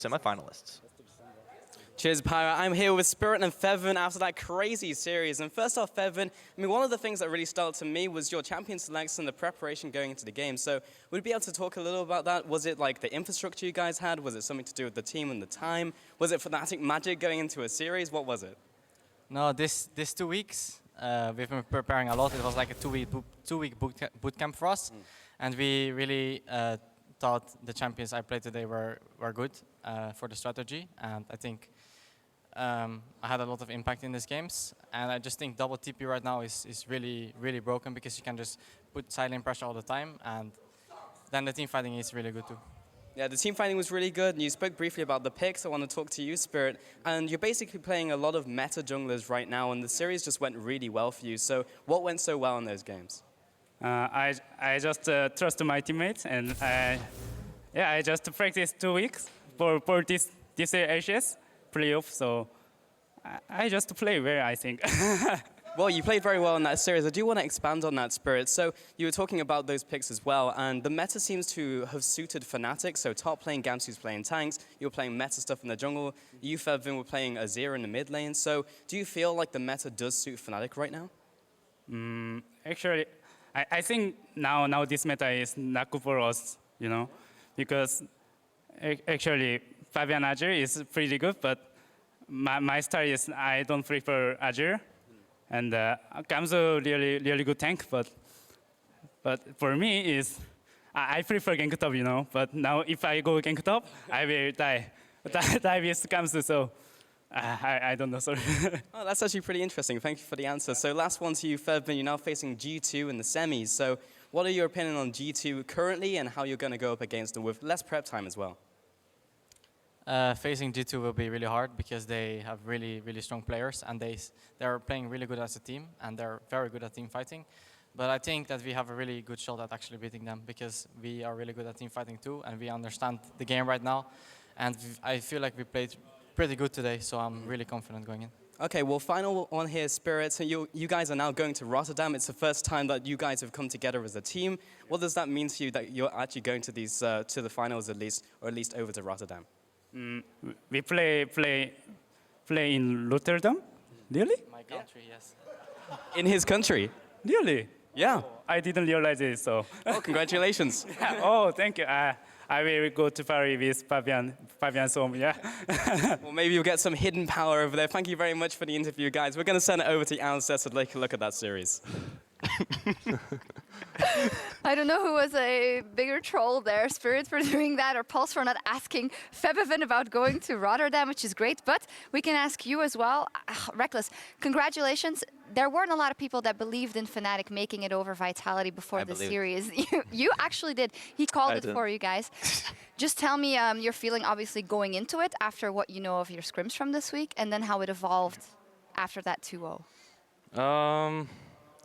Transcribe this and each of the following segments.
semi-finalists. Cheers, Pyra. I'm here with Spirit and Fevin after that crazy series. And first off, Fevin, one of the things that really stood out to me was your champion selects and the preparation going into the game. So would you be able to talk a little about that? Was it like the infrastructure you guys had? Was it something to do with the team and the time? Was it Fnatic magic going into a series? What was it? No, this 2 weeks, we've been preparing a lot. It was like a two-week boot camp for us. And we really thought the champions I played today were good for the strategy. And I think I had a lot of impact in these games, and I just think double TP right now is really broken because you can just put silent pressure all the time, and then the team fighting is really good too. Yeah, the team fighting was really good, and you spoke briefly about the picks. I want to talk to you, Spirit, and you're basically playing a lot of meta junglers right now, and the series just went really well for you. So what went so well in those games? I just trust my teammates, and I just practiced 2 weeks for this LCS playoff, so I just play well, I think. Well, you played very well in that series. I do want to expand on that, Spirit. So you were talking about those picks as well, and the meta seems to have suited Fnatic. So top lane, Gamsu's playing tanks. You were playing meta stuff in the jungle. You, Fevin, were playing Azir in the mid lane. So do you feel like the meta does suit Fnatic right now? Actually, I think now this meta is not good for us, because actually Fabian Azir is pretty good, but my style is I don't prefer Azir, and Gamsu really good tank, but for me is I prefer gank top, But now if I go gank top, I will die with Gamsu, so I don't know, sorry. Oh, that's actually pretty interesting. Thank you for the answer. So last one to you, Fevin. You're now facing G2 in the semis. So what are your opinion on G2 currently, and how you're going to go up against them with less prep time as well? Facing G2 will be really hard because they have really strong players, and they're playing really good as a team, and they're very good at team fighting. But I think that we have a really good shot at actually beating them because we are really good at team fighting too, and we understand the game right now. And I feel like we played pretty good today, so I'm really confident going in. Okay, well, final one here, Spirit. So you guys are now going to Rotterdam. It's the first time that you guys have come together as a team. What does that mean to you that you're actually going to these to the finals at least, or at least over to Rotterdam? We play in Rotterdam? Really? My country, yes. In his country? Really? Yeah. I didn't realize it, so. Oh, congratulations. Oh, thank you. I will go to Paris with Fabian's home, yeah. Well, maybe you'll get some hidden power over there. Thank you very much for the interview, guys. We're going to send it over to the analyst to take a look at that series. I don't know who was a bigger troll there, Spirit for doing that, or Pulse for not asking Fevin about going to Rotterdam, which is great. But we can ask you as well. Reckless, congratulations. There weren't a lot of people that believed in Fnatic making it over Vitality before the series. You actually did. He called it for you guys. Just tell me your feeling, obviously, going into it after what you know of your scrims from this week, and then how it evolved after that 2-0.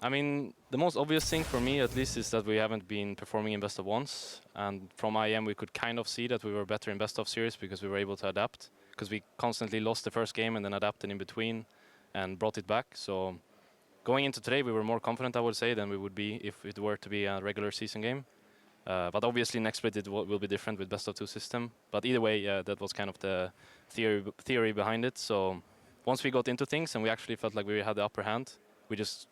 I mean, the most obvious thing for me, at least, is that we haven't been performing in best of ones. And from IM, we could kind of see that we were better in best of series because we were able to adapt. Because we constantly lost the first game and then adapted in between and brought it back. So going into today, we were more confident, I would say, than we would be if it were to be a regular season game. But obviously, next split it will be different with best of two system. But either way, that was kind of the theory behind it. So once we got into things and we actually felt like we had the upper hand, we just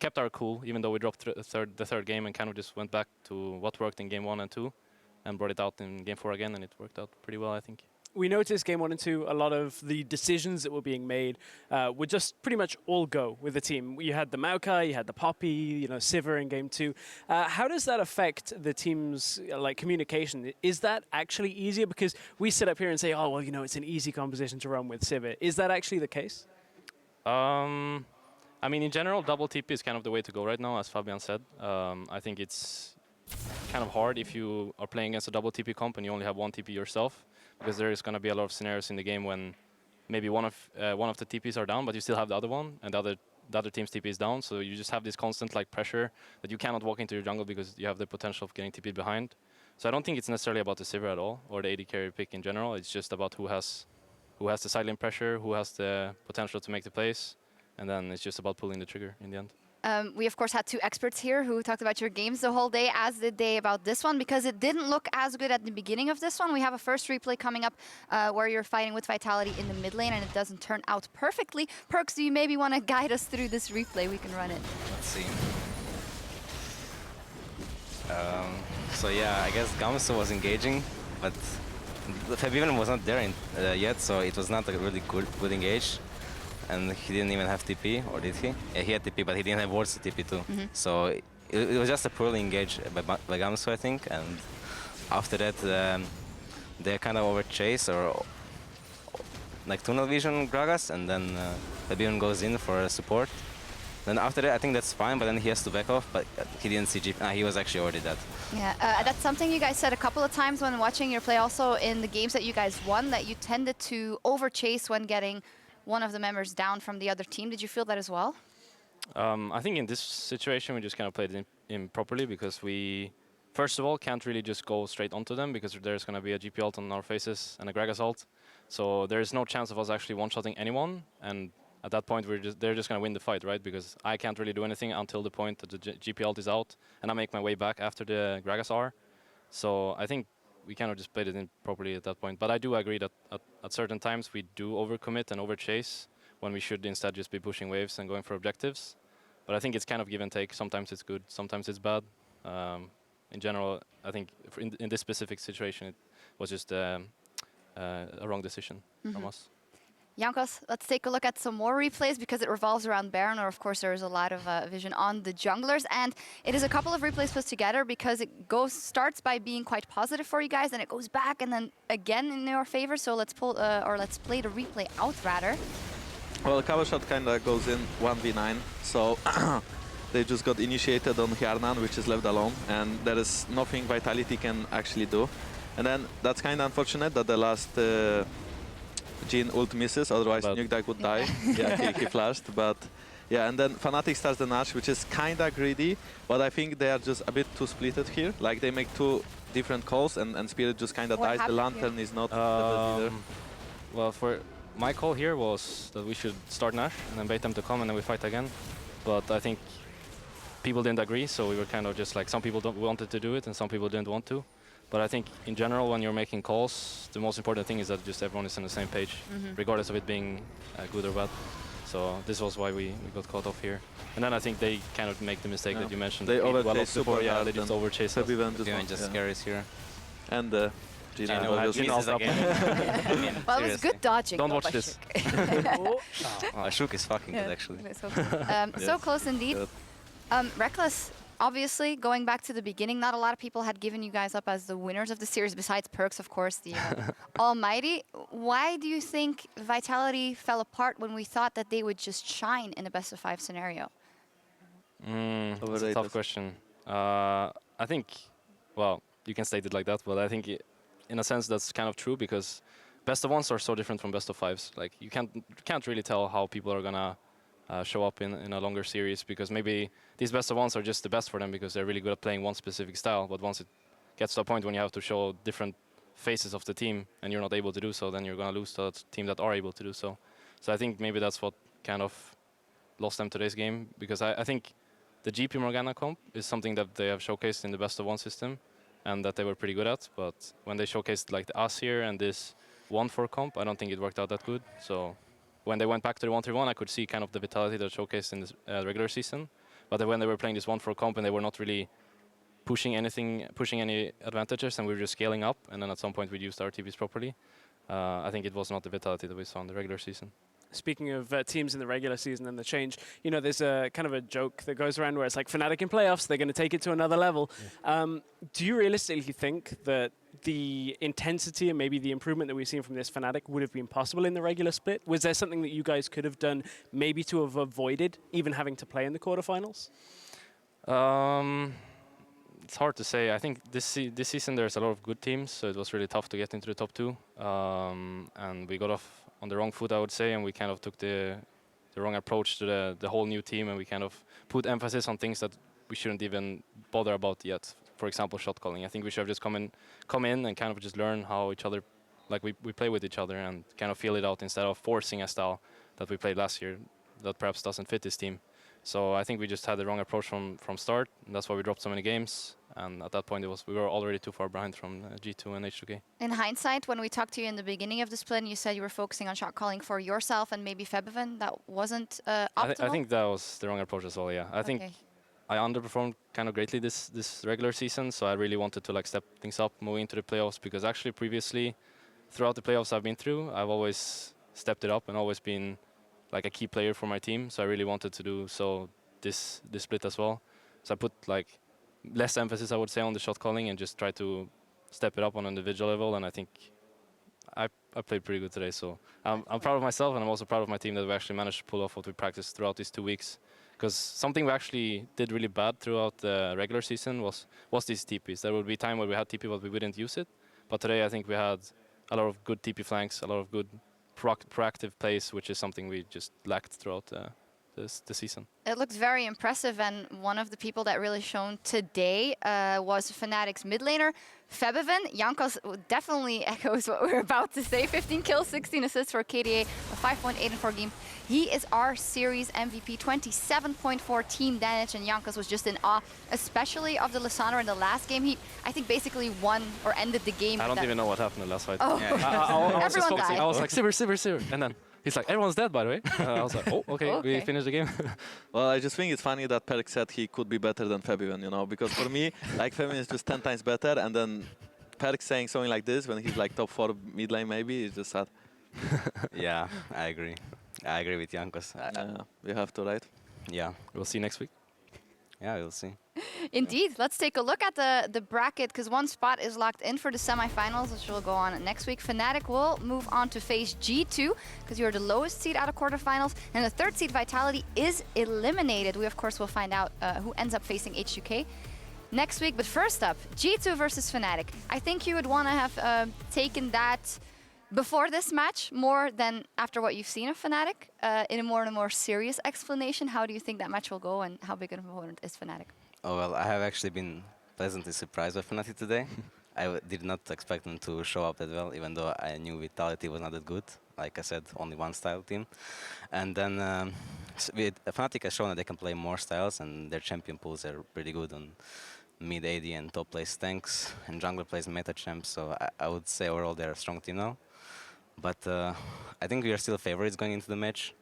kept our cool, even though we dropped the third game and kind of just went back to what worked in game 1 and 2 and brought it out in game 4 again, and it worked out pretty well, I think. We noticed game 1 and 2, a lot of the decisions that were being made would just pretty much all go with the team. You had the Maokai, you had the Poppy, Sivir in game 2. How does that affect the team's communication? Is that actually easier? Because we sit up here and say, oh, well, it's an easy composition to run with Sivir. Is that actually the case? I mean, in general, double TP is kind of the way to go right now, as Fabian said. I think it's kind of hard if you are playing against a double TP comp and you only have one TP yourself, because there is going to be a lot of scenarios in the game when maybe one of the TPs are down, but you still have the other one, and the other team's TP is down. So you just have this constant pressure that you cannot walk into your jungle because you have the potential of getting TP behind. So I don't think it's necessarily about the Sivir at all, or the AD carry pick in general. It's just about who has the silent pressure, who has the potential to make the plays. And then it's just about pulling the trigger in the end. We, of course, had two experts here who talked about your games the whole day, as did they about this one, because it didn't look as good at the beginning of this one. We have a first replay coming up where you're fighting with Vitality in the mid lane, and it doesn't turn out perfectly. Perks, do you maybe want to guide us through this replay? We can run it. Let's see. So yeah, I guess Gamsu was engaging, but Fabian was not there yet, so it was not a really good engage. And he didn't even have TP, or did he? Yeah, he had TP, but he didn't have wards to TP too. So it was just a poorly engaged by Gamsu, I think. And after that, they kind of overchase or like tunnel vision Gragas, and then Fabian goes in for support. Then after that, I think that's fine, but then he has to back off, but he didn't see GP. He was actually already dead. Yeah, that's something you guys said a couple of times when watching your play, also in the games that you guys won, that you tended to overchase when getting one of the members down from the other team. Did you feel that as well? I think in this situation, we just kind of played it improperly because we, first of all, can't really just go straight onto them because there's going to be a GP ult on our faces and a Gragas ult. So there is no chance of us actually one-shotting anyone. And at that point, they're just going to win the fight, right? Because I can't really do anything until the point that the GP ult is out, and I make my way back after the Gragas R. So I think we kind of just played it improperly at that point. But I do agree that at certain times we do overcommit and overchase when we should instead just be pushing waves and going for objectives. But I think it's kind of give and take. Sometimes it's good, sometimes it's bad. In general, I think in this specific situation, it was just a wrong decision from us. Jankos, let's take a look at some more replays because it revolves around Baron, or of course there is a lot of vision on the junglers, and it is a couple of replays put together because it starts by being quite positive for you guys, and it goes back and then again in your favor. So let's play the replay out rather. Well, cover shot kinda goes in 1v9, so they just got initiated on Hjarnan, which is left alone, and there is nothing Vitality can actually do. And then that's kinda unfortunate that the last Jhin ult misses, otherwise Nukedag would die. Yeah, he flashed, but yeah, and then Fnatic starts the Nash, which is kinda greedy, but I think they are just a bit too splitted here. Like they make two different calls and Spirit just kinda dies. The Lantern is not the best either. Well, for my call here was that we should start Nash and then bait them to come and then we fight again. But I think people didn't agree, so we were kind of just like, some people wanted to do it and some people didn't want to. But I think in general, when you're making calls, the most important thing is that just everyone is on the same page, regardless of it being good or bad. So this was why we got caught off here. And then I think they kind of make the mistake that you mentioned. They overchase super hard. Yeah, they just overchase us. Just carries here. And Gina Well, it was good dodging. Don't watch this. Ashuk is fucking good, actually. So close indeed. Reckless, obviously, going back to the beginning, not a lot of people had given you guys up as the winners of the series, besides Perks, of course, the almighty. Why do you think Vitality fell apart when we thought that they would just shine in a best-of-5 scenario? That's a tough question. I think, well, you can state it like that, but I think in a sense that's kind of true because best of ones are so different from best of fives. Like you can't really tell how people are gonna show up in a longer series because maybe these best of ones are just the best for them because they're really good at playing one specific style. But once it gets to a point when you have to show different faces of the team and you're not able to do so, then you're gonna lose to the team that are able to do so. So I think maybe that's what kind of lost them today's game because I think the GP Morgana comp is something that they have showcased in the best of one system and that they were pretty good at. But when they showcased like the Us here and this 1-4 comp, I don't think it worked out that good. So when they went back to the 1-3-1, I could see kind of the vitality that showcased in the regular season. But then when they were playing this 1-4 comp and they were not really pushing any advantages and we were just scaling up, and then at some point we used our TPs properly, I think it was not the vitality that we saw in the regular season. Speaking of teams in the regular season and the change, you know, there's a kind of a joke that goes around where it's like Fnatic in playoffs, they're going to take it to another level. Yeah. Do you realistically think that the intensity and maybe the improvement that we've seen from this Fnatic would have been possible in the regular split? Was there something that you guys could have done maybe to have avoided even having to play in the quarterfinals? It's hard to say. I think this season there's a lot of good teams, so it was really tough to get into the top two. And we got off on the wrong foot, I would say, and we kind of took the wrong approach to the whole new team, and we kind of put emphasis on things that we shouldn't even bother about yet. For example, shot calling. I think we should have just come in and kind of just learn how each other, like we play with each other and kind of feel it out instead of forcing a style that we played last year that perhaps doesn't fit this team. So I think we just had the wrong approach from start, and that's why we dropped so many games. And at that point, we were already too far behind from G2 and H2K. In hindsight, when we talked to you in the beginning of the split, and you said you were focusing on shot calling for yourself and maybe Febiven, that wasn't optimal? I think that was the wrong approach as well, yeah. I think I underperformed kind of greatly this regular season, so I really wanted to like step things up moving into the playoffs, because actually previously, throughout the playoffs I've been through, I've always stepped it up and always been like a key player for my team, so I really wanted to do so this split as well. So I put like less emphasis, I would say, on the shot calling and just try to step it up on an individual level, and I think I played pretty good today, so I'm proud of myself, and I'm also proud of my team that we actually managed to pull off what we practiced throughout these 2 weeks. Because something we actually did really bad throughout the regular season was these TPs. There would be time where we had TP but we wouldn't use it, but today I think we had a lot of good TP flanks, a lot of good proactive plays, which is something we just lacked throughout the season. It looked very impressive, and one of the people that really shone today was Fnatic's mid laner, Febiven. Jankos definitely echoes what we're about to say. 15 kills, 16 assists for KDA, a 5.8 in 4 game. He is our series MVP, 27.4 team damage, and Jankos was just in awe, especially of the Lissandra in the last game. He, I think, basically won or ended the game. I don't even know what happened in the last fight. Oh. I was Everyone died. I was like, Sivir, and then he's like, everyone's dead, by the way. I was like, oh, okay, we finished the game. Well, I just think it's funny that Perk said he could be better than Febiven, you know, because for me, like, Febiven is just 10 times better, and then Perk saying something like this when he's like top 4 mid lane maybe is just sad. Yeah, I agree. I agree with Jankos. You have to, right? Yeah. We'll see next week. Yeah, we'll see. Indeed. Let's take a look at the bracket, because one spot is locked in for the semifinals, which will go on next week. Fnatic will move on to face G2, because you're the lowest seed out of quarterfinals, and the 3rd seed Vitality is eliminated. We, of course, will find out who ends up facing H2K next week. But first up, G2 versus Fnatic. I think you would want to have taken that before this match more than after what you've seen of Fnatic. In a more serious explanation, how do you think that match will go, and how big an opponent is Fnatic? Oh, well, I have actually been pleasantly surprised by Fnatic today. I did not expect them to show up that well, even though I knew Vitality was not that good. Like I said, only one style team. And then Fnatic has shown that they can play more styles, and their champion pools are pretty good on mid AD and top plays tanks, and jungler plays meta champs, so I would say overall they're a strong team now. But I think we are still favorites going into the match.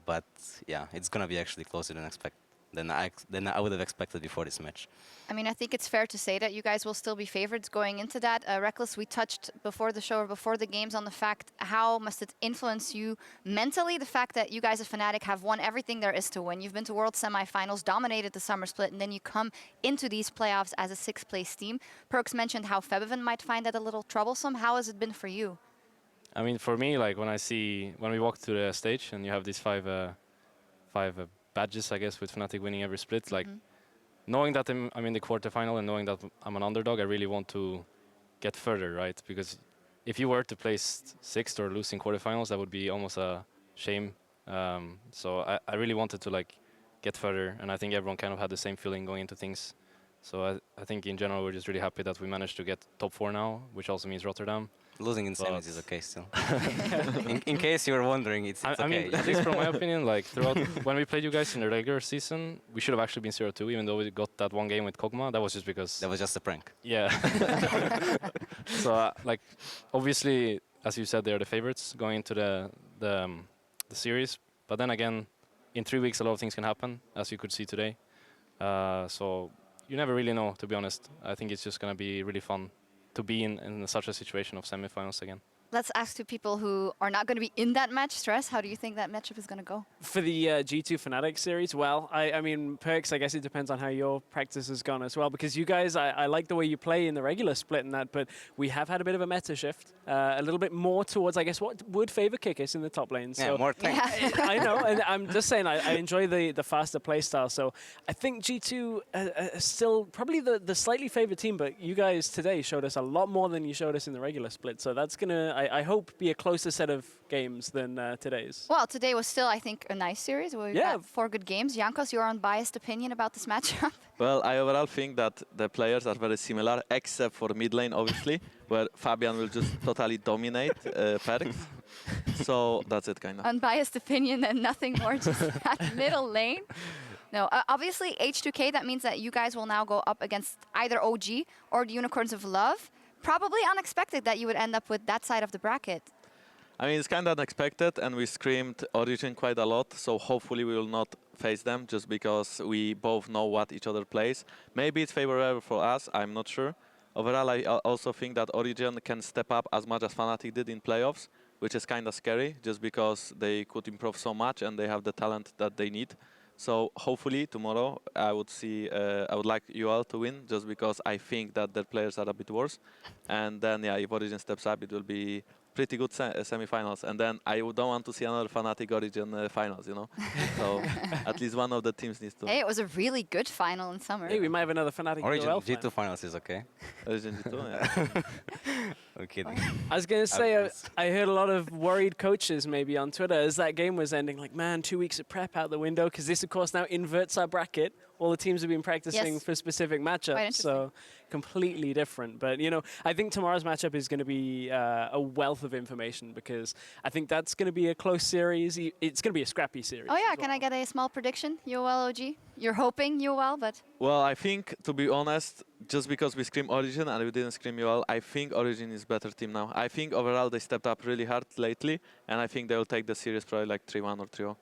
But yeah, it's gonna be actually closer than I would have expected before this match. I mean, I think it's fair to say that you guys will still be favorites going into that. Reckless, we touched before the show or before the games on the fact how must it influence you mentally, the fact that you guys at Fnatic have won everything there is to win. You've been to World Semifinals, dominated the summer split, and then you come into these playoffs as a 6th place team. Perks mentioned how Febiven might find that a little troublesome. How has it been for you? I mean, for me, like when we walk to the stage and you have these five badges, I guess, with Fnatic winning every split, like knowing that I'm in the quarterfinal and knowing that I'm an underdog, I really want to get further, right? Because if you were to place 6th or lose in quarterfinals, that would be almost a shame. So I really wanted to like get further, and I think everyone kind of had the same feeling going into things. So I think in general we're just really happy that we managed to get top 4 now, which also means Rotterdam. Losing in semis is okay still. in case you were wondering, it's okay. I mean, at least from my opinion, like throughout when we played you guys in the regular season, we should have actually been 0-2, even though we got that one game with Kog'Maw. That was just because... That was just a prank. Yeah. So, like, obviously, as you said, they're the favorites going into the series. But then again, in 3 weeks, a lot of things can happen, as you could see today. So you never really know, to be honest. I think it's just going to be really fun to be in such a situation of semifinals again. Let's ask two people who are not going to be in that match. Stress, how do you think that matchup is going to go? For the G2 Fnatic series, well, I mean, Perks, I guess it depends on how your practice has gone as well, because you guys, I like the way you play in the regular split and that, but we have had a bit of a meta shift, a little bit more towards, I guess, what would favor Kikis in the top lane. Yeah, so more tank. Yeah. I know, and I'm just saying, I enjoy the faster play style, so I think G2 are still probably the slightly favored team, but you guys today showed us a lot more than you showed us in the regular split, so that's going to, I hope, be a closer set of games than today's. Well, today was still, I think, a nice series. We've Yeah. got 4 good games. Jankos, your unbiased opinion about this matchup? Well, I overall think that the players are very similar, except for mid lane, obviously, where Fabian will just totally dominate Perks. So that's it, kind of. Unbiased opinion and nothing more, just that middle lane. No, obviously H2K, that means that you guys will now go up against either OG or the Unicorns of Love. Probably unexpected that you would end up with that side of the bracket. I mean, it's kind of unexpected, and we screamed Origin quite a lot, so hopefully we will not face them, just because we both know what each other plays. Maybe it's favorable for us, I'm not sure. Overall, I also think that Origin can step up as much as Fnatic did in playoffs, which is kind of scary, just because they could improve so much and they have the talent that they need. So hopefully tomorrow I would like UL to win, just because I think that their players are a bit worse. And then, yeah, if Origin steps up, it will be pretty good semi-finals, and then I don't want to see another Fnatic Origin finals, you know. So at least one of the teams needs to. Hey, it was a really good final in summer. Hey, we might have another Fnatic Origin UL G2 final. finals is okay. Origin G2, yeah. I'm kidding. I was going to say, I heard a lot of worried coaches maybe on Twitter as that game was ending, like, man, 2 weeks of prep out the window, because this, of course, now inverts our bracket. All the teams have been practicing Yes. for specific matchups, so completely different. But, you know, I think tomorrow's matchup is going to be a wealth of information, because I think that's going to be a close series. It's going to be a scrappy series. Oh yeah, as can well. I get a small prediction? UL OG? You're hoping UL, but Well, I think, to be honest, just because we scream Origin and we didn't scream UL, I think Origin is better team now. I think overall they stepped up really hard lately, and I think they will take the series probably like 3-1 or 3-0.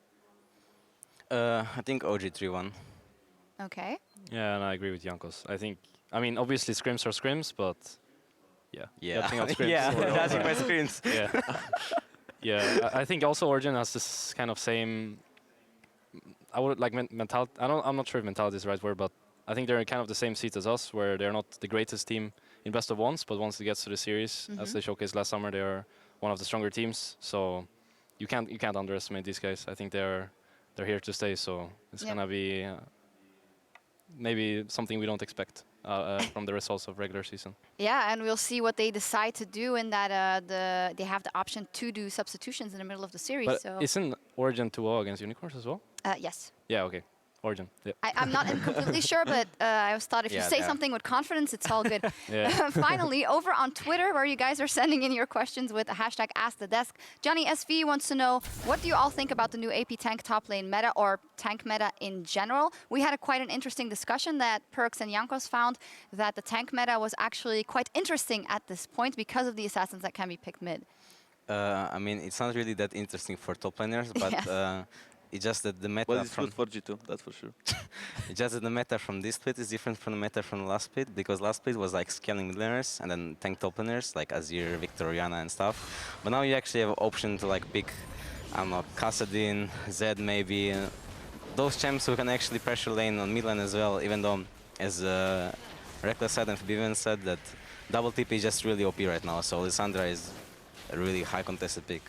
I think OG 3-1. okay. Yeah, and I agree with Jankos. I mean, obviously scrims are scrims, but yeah. Yeah, Betting on scrims. yeah, or- judging by screens. Yeah. Yeah, I think also Origin has this kind of same. I would like mentality. I'm not sure if mentality is the right word, but I think they're in kind of the same seat as us, where they're not the greatest team in best of ones, but once it gets to the series, as they showcased last summer, they are one of the stronger teams. So you can't underestimate these guys. I think they're here to stay. So it's gonna be maybe something we don't expect from the results of regular season. Yeah, and we'll see what they decide to do in that they have the option to do substitutions in the middle of the series. But So isn't Origin 2-0 against Unicorns as well? yes. Yeah, okay. Origin. Yeah. I'm not completely sure, but I always thought if you Yeah, say yeah. something with confidence, it's all good. Yeah. Finally, over on Twitter, where you guys are sending in your questions with the hashtag #AskTheDesk, Johnny SV wants to know, what do you all think about the new AP tank top lane meta, or tank meta in general? We had quite an interesting discussion that Perks and Jankos found that the tank meta was actually quite interesting at this point because of the assassins that can be picked mid. I mean, it's not really that interesting for top laners, but Yes. it's just that the meta Well, it's from good for G2, that's for sure. it's just that the meta from this split is different from the meta from the last split, because last split was like scaling mid laners and then tank top laners like Azir, Victor, Orianna and stuff. But now you actually have an option to like pick, I don't know, Kassadin, Zed maybe, those champs who can actually pressure lane on mid lane as well, even though, as Reckless said and Vivian said, that double TP is just really OP right now, so Lissandra is a really high contested pick.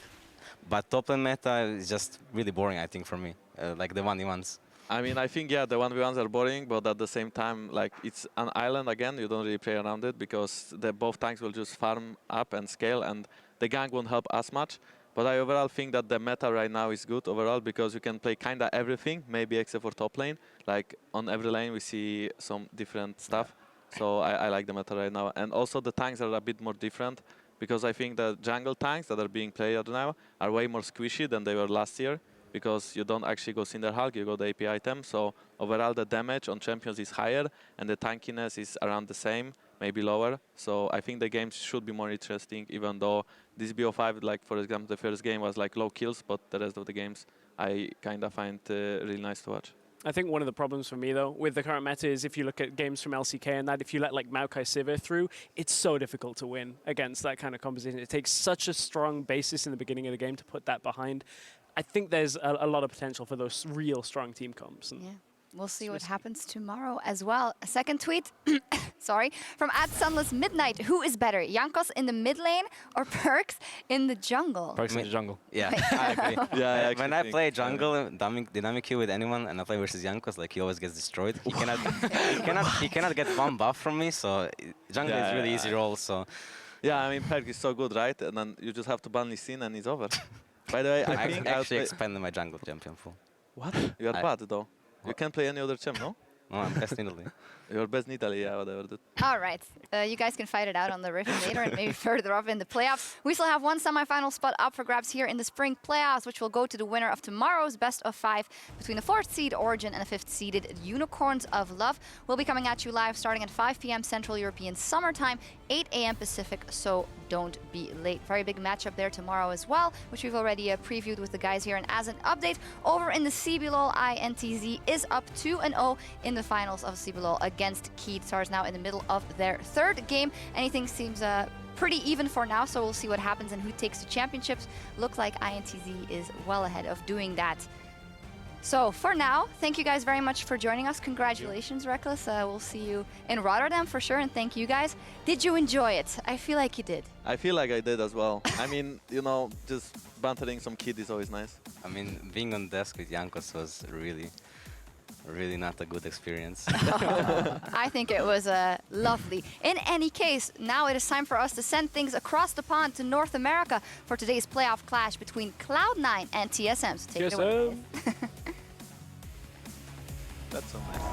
But top lane meta is just really boring, I think, for me, like the 1v1s. I mean, I think, yeah, the 1v1s are boring, but at the same time, like, it's an island again, you don't really play around it, because both tanks will just farm up and scale, and the gank won't help as much. But I overall think that the meta right now is good overall, because you can play kinda everything, maybe except for top lane. Like, on every lane we see some different stuff, so I like the meta right now. And also the tanks are a bit more different, because I think the jungle tanks that are being played now are way more squishy than they were last year, because you don't actually go Cinderhulk, you go the AP item. So overall the damage on champions is higher and the tankiness is around the same, maybe lower. So I think the games should be more interesting, even though this BO5, like for example, the first game was like low kills, but the rest of the games I kind of find really nice to watch. I think one of the problems for me, though, with the current meta is if you look at games from LCK and that, if you let like Maokai Sivir through, it's so difficult to win against that kind of composition. It takes such a strong basis in the beginning of the game to put that behind. I think there's a lot of potential for those real strong team comps. And Yeah. We'll see what happens tomorrow as well. A second tweet, sorry, from @SunlessMidnight. Who is better, Jankos in the mid lane or Perks in the jungle? Perks in the jungle. Yeah, I agree. Yeah, I When I actually play think, jungle, dynamic queue with anyone, and I play versus Jankos, like he always gets destroyed. He cannot, he cannot get one buff from me. So jungle is really easy role. So Yeah, I mean, Perk is so good, right? And then you just have to ban Lee Sin and it's over. By the way, I think actually expanded my jungle champion full. What? You are bad, though. You can't play any other champ, no? No, I'm best in Italy. You're best in Italy, yeah, whatever. Dude. All right. You guys can fight it out on the Rift later and maybe further up in the playoffs. We still have one semi-final spot up for grabs here in the spring playoffs, which will go to the winner of tomorrow's best of 5 between the 4th seed Origin and the 5th seeded Unicorns of Love. We'll be coming at you live starting at 5 p.m. Central European Summertime, 8 a.m. Pacific, so don't be late. Very big matchup there tomorrow as well, which we've already previewed with the guys here. And as an update, over in the CBLOL, INTZ is up 2-0 in the finals of CBLOL against Keyd. Stars now in the middle of their 3rd game. Anything seems pretty even for now, so we'll see what happens and who takes the championships. Looks like INTZ is well ahead of doing that. So for now, thank you guys very much for joining us. Congratulations, Reckless. We'll see you in Rotterdam for sure, and thank you guys. Did you enjoy it? I feel like you did. I feel like I did as well. I mean, you know, just bantering some kid is always nice. I mean, being on desk with Jankos was really not a good experience. I think it was lovely. In any case, now it is time for us to send things across the pond to North America for today's playoff clash between Cloud9 and TSM. So take it away. That's so nice.